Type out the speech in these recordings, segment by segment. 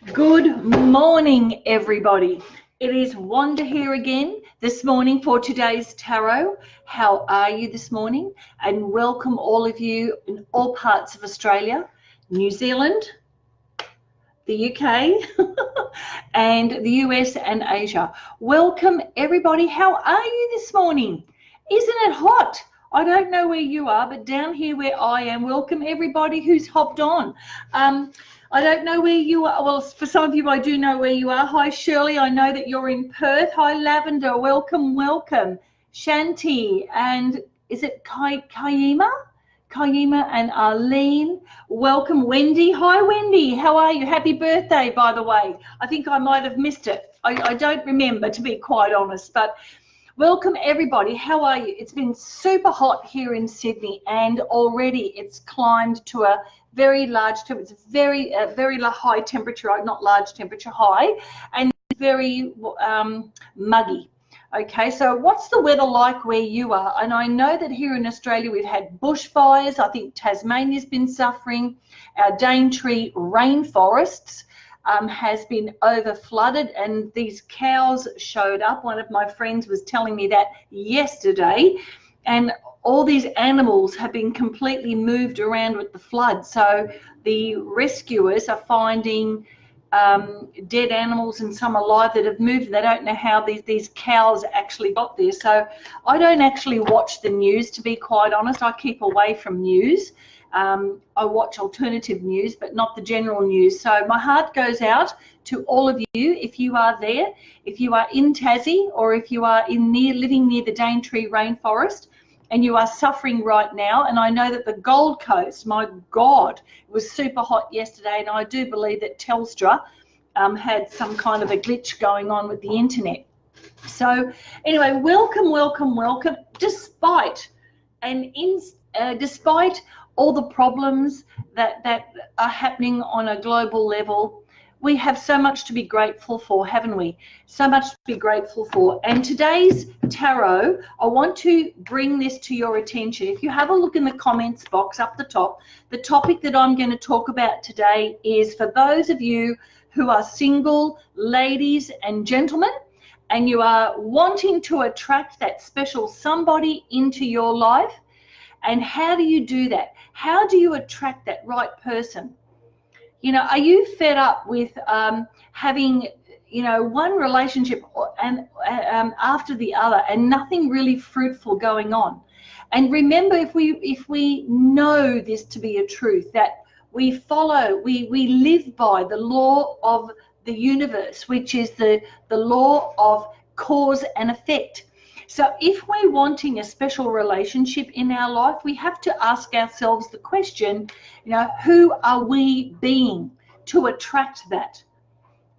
Good morning, everybody. It is Wanda here again this morning for today's tarot. How are you this morning? And welcome all of you in all parts of Australia, New Zealand, the UK, and the US and Asia. Welcome, everybody. How are you this morning? Isn't it hot? I don't know where you are, but down here where I am, welcome everybody who's hopped on. I don't know where you are. Well, for some of you, I do know where you are. Hi, Shirley. I know that you're in Perth. Hi, Lavender. Welcome, welcome. Shanti, and is it Kayima? Kayima and Arlene. Welcome, Wendy. Hi, Wendy. How are you? Happy birthday, by the way. I think I might have missed it. I don't remember, to be quite honest, but welcome, everybody. How are you? It's been super hot here in Sydney, and already it's climbed to a very large temperature. It's very high temperature, not large temperature, high, and very muggy. Okay, so what's the weather like where you are? And I know that here in Australia we've had bushfires. I think Tasmania's been suffering. Our Daintree rainforests has been over flooded, and these cows showed up. One of my friends was telling me that yesterday, and all these animals have been completely moved around with the flood. So the rescuers are finding dead animals and some alive that have moved. They don't know how these cows actually got there. So I don't actually watch the news, to be quite honest. I keep away from news. I watch alternative news, but not the general news. So my heart goes out to all of you. If you are there, if you are in Tassie, or if you are living near the Daintree rainforest, and you are suffering right now. And I know that the Gold Coast, my God, it was super hot yesterday, and I do believe that Telstra had some kind of a glitch going on with the internet. So anyway, welcome, welcome, welcome. Despite all the problems that are happening on a global level, we have so much to be grateful for, haven't we? So much to be grateful for. And today's tarot, I want to bring this to your attention. If you have a look in the comments box up the top, the topic that I'm going to talk about today is for those of you who are single, ladies and gentlemen, and you are wanting to attract that special somebody into your life. And how do you do that? How do you attract that right person? You know, are you fed up with having, one relationship and after the other, and nothing really fruitful going on? And remember, if we know this to be a truth, that we live by the law of the universe, which is the law of cause and effect. So if we're wanting a special relationship in our life, we have to ask ourselves the question, who are we being to attract that?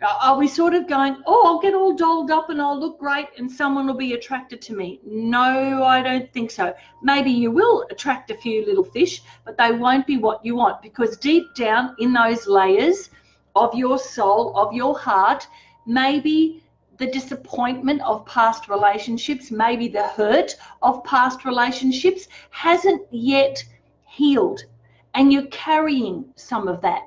Are we sort of going, oh, I'll get all dolled up and I'll look great and someone will be attracted to me? No, I don't think so. Maybe you will attract a few little fish, but they won't be what you want, because deep down in those layers of your soul, of your heart, maybe the disappointment of past relationships, maybe the hurt of past relationships hasn't yet healed, and you're carrying some of that.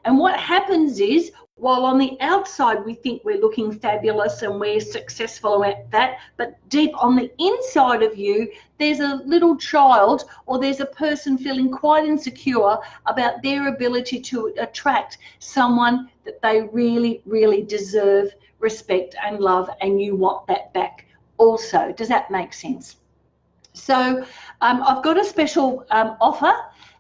And what happens is, while on the outside we think we're looking fabulous and we're successful at that, but deep on the inside of you, there's a little child, or there's a person feeling quite insecure about their ability to attract someone that they really, really deserve respect and love, and you want that back also. Does that make sense? So I've got a special offer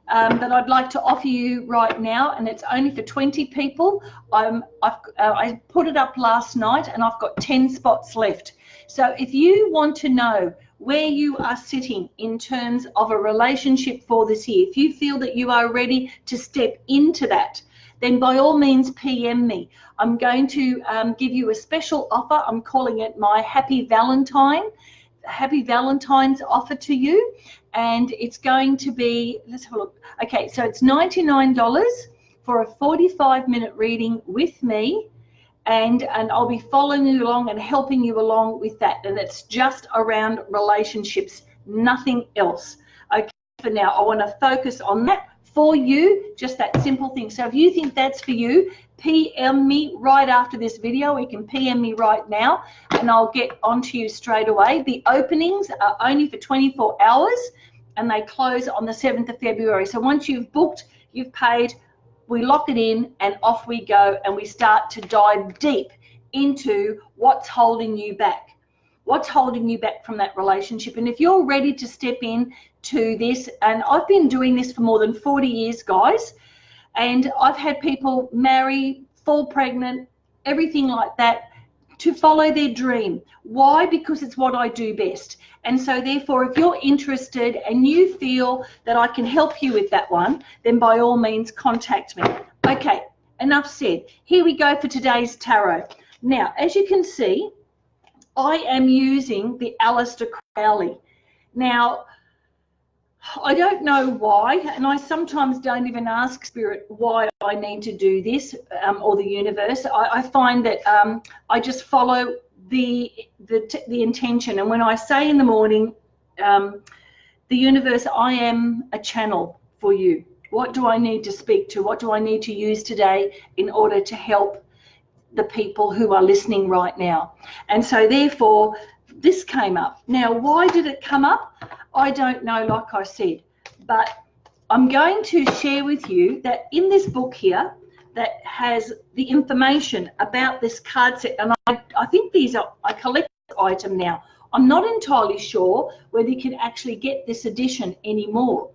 that I'd like to offer you right now, and it's only for 20 people. I put it up last night, and I've got 10 spots left. So if you want to know where you are sitting in terms of a relationship for this year, if you feel that you are ready to step into that, then by all means PM me. I'm going to give you a special offer. I'm calling it my Happy Valentine's offer to you, and it's going to be, let's have a look. Okay, so it's $99 for a 45-minute reading with me, and I'll be following you along and helping you along with that, and it's just around relationships, nothing else. Okay, for now I want to focus on that for you, just that simple thing. So if you think that's for you, PM me right after this video. You can PM me right now and I'll get onto you straight away. The openings are only for 24 hours and they close on the 7th of February. So once you've booked, you've paid, we lock it in and off we go, and we start to dive deep into what's holding you back. What's holding you back from that relationship? And if you're ready to step in to this, and I've been doing this for more than 40 years, guys, and I've had people marry, fall pregnant, everything like that, to follow their dream. Why? Because it's what I do best. And so therefore, if you're interested and you feel that I can help you with that one, then by all means contact me. Okay, enough said. Here we go for today's tarot. Now, as you can see, I am using the Aleister Crowley. Now, I don't know why, and I sometimes don't even ask Spirit why I need to do this, or the universe. I find that I just follow the intention. And when I say in the morning, the universe, I am a channel for you. What do I need to speak to? What do I need to use today in order to help the people who are listening right now? And so therefore, this came up. Now, why did it come up? I don't know, like I said, but I'm going to share with you that in this book here that has the information about this card set, and I think these are a collector's item now. I'm not entirely sure whether you can actually get this edition anymore.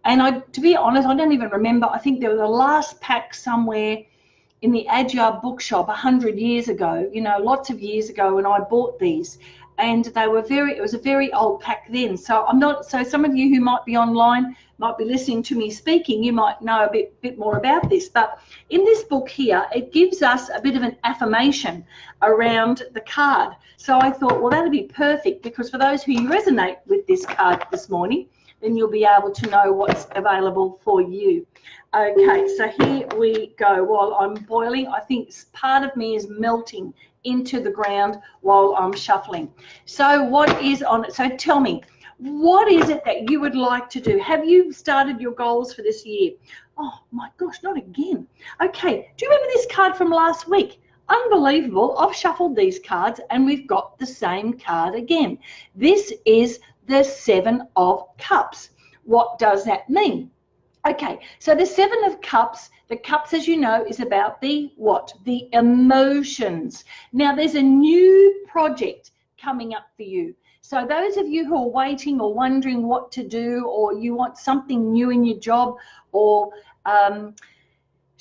And to be honest, I don't even remember. I think there was the last pack somewhere in the Adyar bookshop 100 years ago, you know, lots of years ago when I bought these. And they were it was a very old pack then. So so some of you who might be online, might be listening to me speaking, you might know a bit more about this. But in this book here, it gives us a bit of an affirmation around the card. So I thought, well, that'd be perfect, because for those who resonate with this card this morning, then you'll be able to know what's available for you. Okay, so here we go. While I'm boiling, I think part of me is melting into the ground while I'm shuffling. So what is on it? So tell me, what is it that you would like to do? Have you started your goals for this year? Oh my gosh, not again. Okay, do you remember this card from last week? Unbelievable. I've shuffled these cards and we've got the same card again. This is the 7 of Cups. What does that mean? Okay, so the 7 of Cups, the cups, as you know, is about the what? The emotions. Now, there's a new project coming up for you. So those of you who are waiting or wondering what to do, or you want something new in your job, or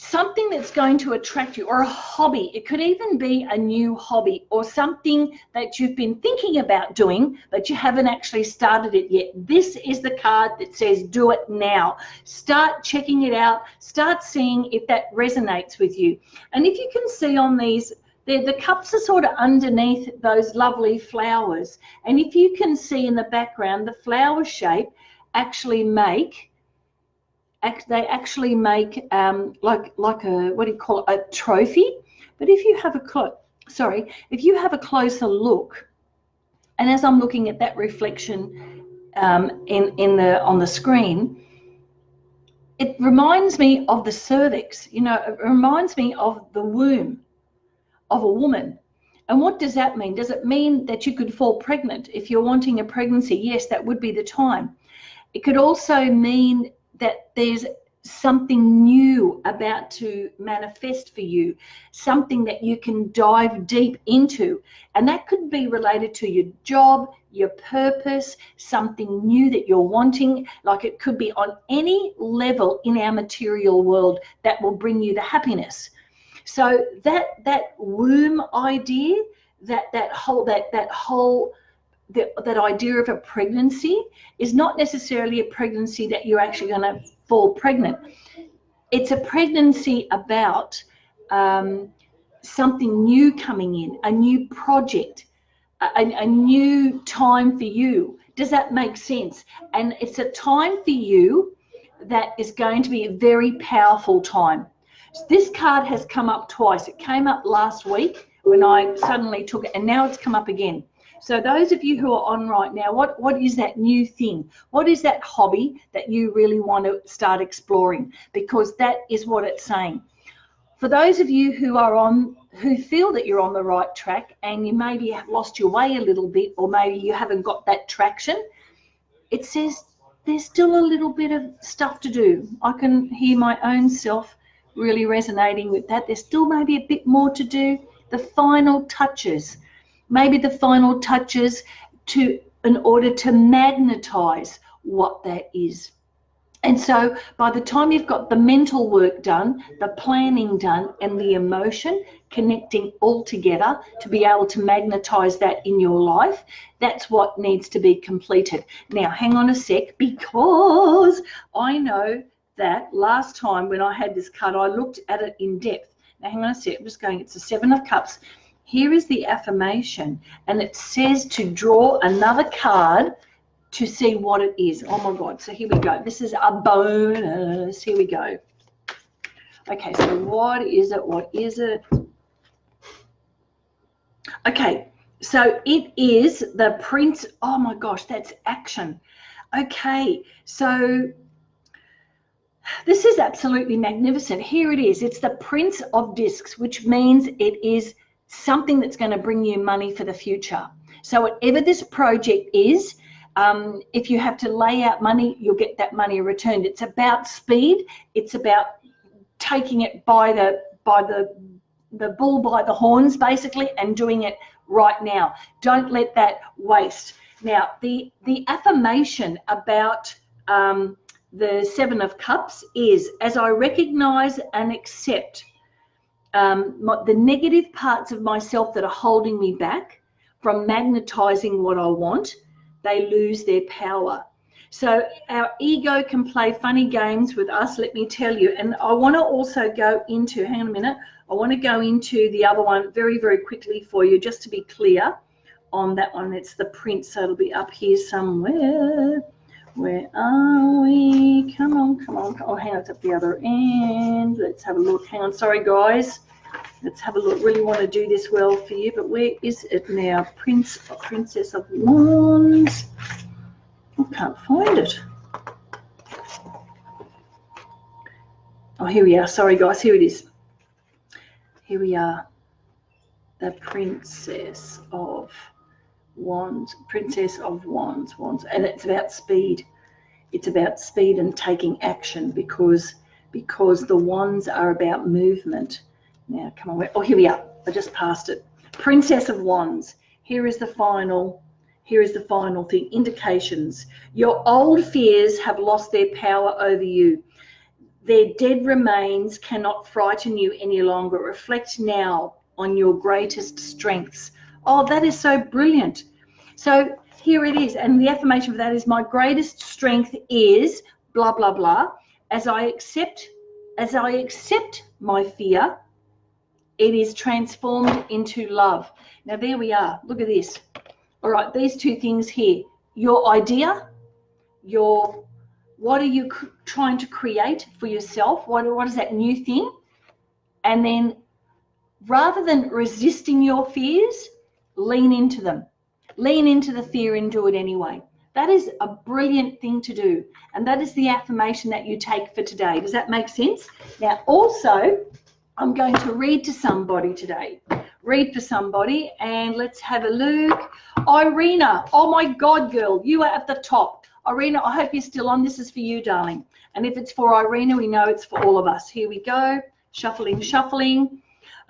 something that's going to attract you, or a hobby. It could even be a new hobby or something that you've been thinking about doing, but you haven't actually started it yet. This is the card that says do it now. Start checking it out. Start seeing if that resonates with you. And if you can see on these, the cups are sort of underneath those lovely flowers. And if you can see in the background, the flower shape actually make like a, what do you call it, a trophy. But if you have a closer look, and as I'm looking at that reflection on the screen, it reminds me of the cervix. You know, it reminds me of the womb of a woman. And what does that mean? Does it mean that you could fall pregnant if you're wanting a pregnancy? Yes, that would be the time. It could also mean that there's something new about to manifest for you, something that you can dive deep into. And that could be related to your job, your purpose, something new that you're wanting. Like, it could be on any level in our material world that will bring you the happiness. So that womb idea, that whole idea of a pregnancy is not necessarily a pregnancy that you're actually going to fall pregnant. It's a pregnancy about something new coming in, a new project, a new time for you. Does that make sense? And it's a time for you that is going to be a very powerful time. This card has come up twice. It came up last week when I suddenly took it, and now it's come up again. So those of you who are on right now, what is that new thing? What is that hobby that you really want to start exploring? Because that is what it's saying. For those of you who feel that you're on the right track and you maybe have lost your way a little bit, or maybe you haven't got that traction, it says there's still a little bit of stuff to do. I can hear my own self really resonating with that. There's still maybe a bit more to do. The final touches, maybe the final touches in order to magnetize what that is. And so by the time you've got the mental work done, the planning done, and the emotion connecting all together to be able to magnetize that in your life, that's what needs to be completed. Now, hang on a sec, because I know that last time when I had this card, I looked at it in depth. Now, hang on a sec, I'm just going, it's the Seven of Cups. Here is the affirmation, and it says to draw another card to see what it is. Oh my God, so here we go. This is a bonus. Here we go. Okay, so what is it? What is it? Okay, so it is the Prince. Oh my gosh, that's action. Okay, so this is absolutely magnificent. Here it is. It's the Prince of Discs, which means it is something that's going to bring you money for the future. So whatever this project is, if you have to lay out money, you'll get that money returned. It's about speed. It's about taking it by the bull by the horns, basically, and doing it right now. Don't let that waste. Now, the affirmation about the Seven of Cups is, as I recognize and accept the negative parts of myself that are holding me back from magnetizing what I want, they lose their power. So our ego can play funny games with us, let me tell you. And I want to also go into, hang on a minute, I want to go into the other one very, very quickly for you, just to be clear on that one. It's the Prince, so it'll be up here somewhere. Where are we? Come on, come on. Oh, hang on, it's up the other end. Let's have a look. Hang on, sorry guys. Let's have a look. Really want to do this well for you, but where is it now? Princess of Wands. I can't find it. Oh, here we are. Sorry, guys. Here it is. Here we are. The Princess of Wands. Princess of Wands. And it's about speed. It's about speed and taking action, because the wands are about movement. Now, come on. Oh, here we are. I just passed it. Princess of Wands. Here is the final thing. Indications. Your old fears have lost their power over you. Their dead remains cannot frighten you any longer. Reflect now on your greatest strengths. Oh, that is so brilliant. So here it is. And the affirmation for that is, my greatest strength is blah, blah, blah. As I accept my fear, it is transformed into love. Now, there we are. Look at this. All right, these two things here. Your idea, what are you trying to create for yourself? What is that new thing? And then rather than resisting your fears, lean into them. Lean into the fear and do it anyway. That is a brilliant thing to do. And that is the affirmation that you take for today. Does that make sense? Now, also, I'm going to read to somebody today. Read for somebody, and let's have a look. Irina, oh my God, girl, you are at the top. Irina, I hope you're still on. This is for you, darling. And if it's for Irina, we know it's for all of us. Here we go. Shuffling, shuffling.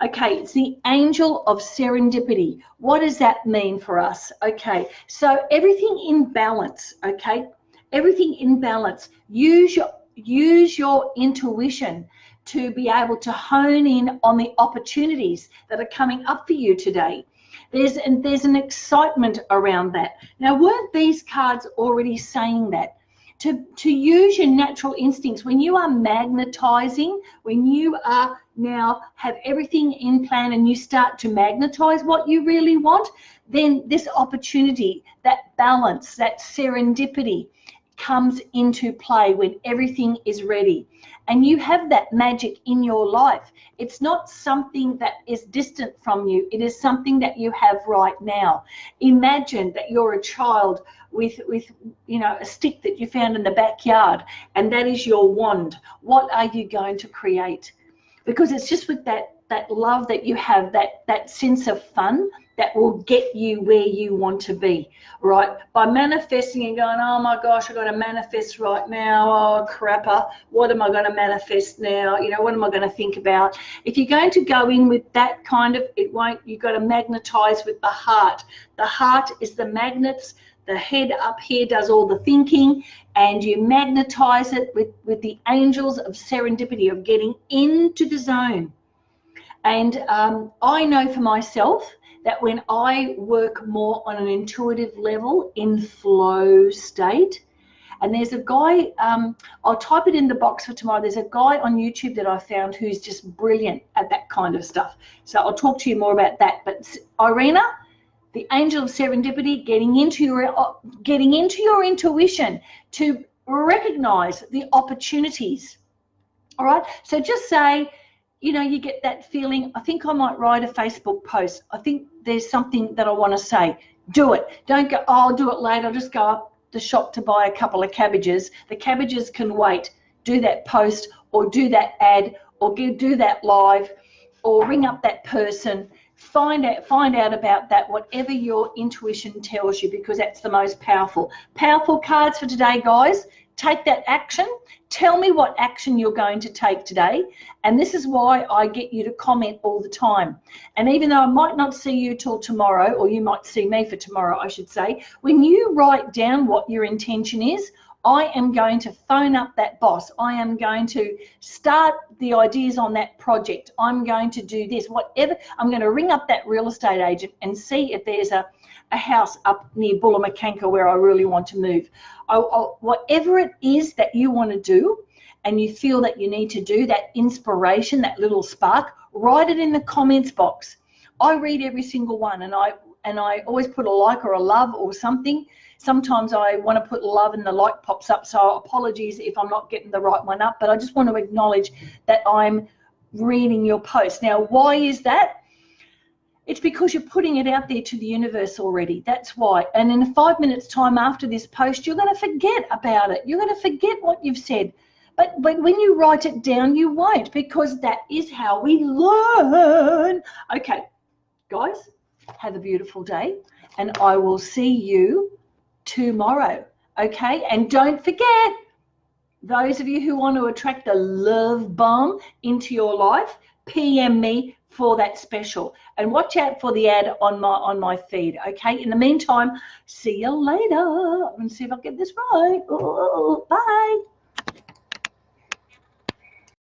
Okay, it's the Angel of Serendipity. What does that mean for us? Okay, so everything in balance, okay? Everything in balance. Use your intuition to be able to hone in on the opportunities that are coming up for you today. There's an excitement around that. Now, weren't these cards already saying that? To use your natural instincts, when you are magnetizing, when you are now have everything in plan and you start to magnetize what you really want, then this opportunity, that balance, that serendipity comes into play when everything is ready. And you have that magic in your life. It's not something that is distant from you. It is something that you have right now. Imagine that you're a child with a stick that you found in the backyard, and that is your wand. What are you going to create? Because it's just with that love that you have, that sense of fun, that will get you where you want to be, right? By manifesting and going, oh my gosh, I've got to manifest right now. Oh crapper, what am I going to manifest now? What am I going to think about? If you're going to go in with that kind of, it won't. You've got to magnetize with the heart. The heart is the magnets. The head up here does all the thinking, and you magnetize it with the angels of serendipity, of getting into the zone. And I know for myself that when I work more on an intuitive level, in flow state, and there's a guy, I'll type it in the box for tomorrow, there's a guy on YouTube that I found who's just brilliant at that kind of stuff. So I'll talk to you more about that. But Irina, the angel of serendipity, getting into your intuition to recognize the opportunities. All right, so just say, you get that feeling, I think I might write a Facebook post. I think there's something that I want to say. Do it. Don't go, oh, I'll do it later. I'll just go up the shop to buy a couple of cabbages. The cabbages can wait. Do that post, or do that ad, or do that live, or ring up that person. Find out about that, whatever your intuition tells you, because that's the most powerful. Powerful cards for today, guys. Take that action. Tell me what action you're going to take today. And this is why I get you to comment all the time. And even though I might not see you till tomorrow, or you might see me for tomorrow, I should say, when you write down what your intention is, I am going to phone up that boss. I am going to start the ideas on that project. I'm going to do this, whatever. I'm going to ring up that real estate agent and see if there's a house up near Bullamakanka where I really want to move. Whatever it is that you want to do and you feel that you need to do, that inspiration, that little spark, write it in the comments box. I read every single one, and I always put a like or a love or something. Sometimes I want to put love and the like pops up, so apologies if I'm not getting the right one up, but I just want to acknowledge that I'm reading your post. Now, why is that? It's because you're putting it out there to the universe already. That's why. And in 5 minutes time after this post, you're going to forget about it. You're going to forget what you've said. But when you write it down, you won't, because that is how we learn. Okay, guys, have a beautiful day, and I will see you tomorrow. Okay, and don't forget, those of you who want to attract the love bomb into your life, PM me for that special, and watch out for the ad on my feed. Okay, in the meantime, see you later, and see if I get this right. Bye.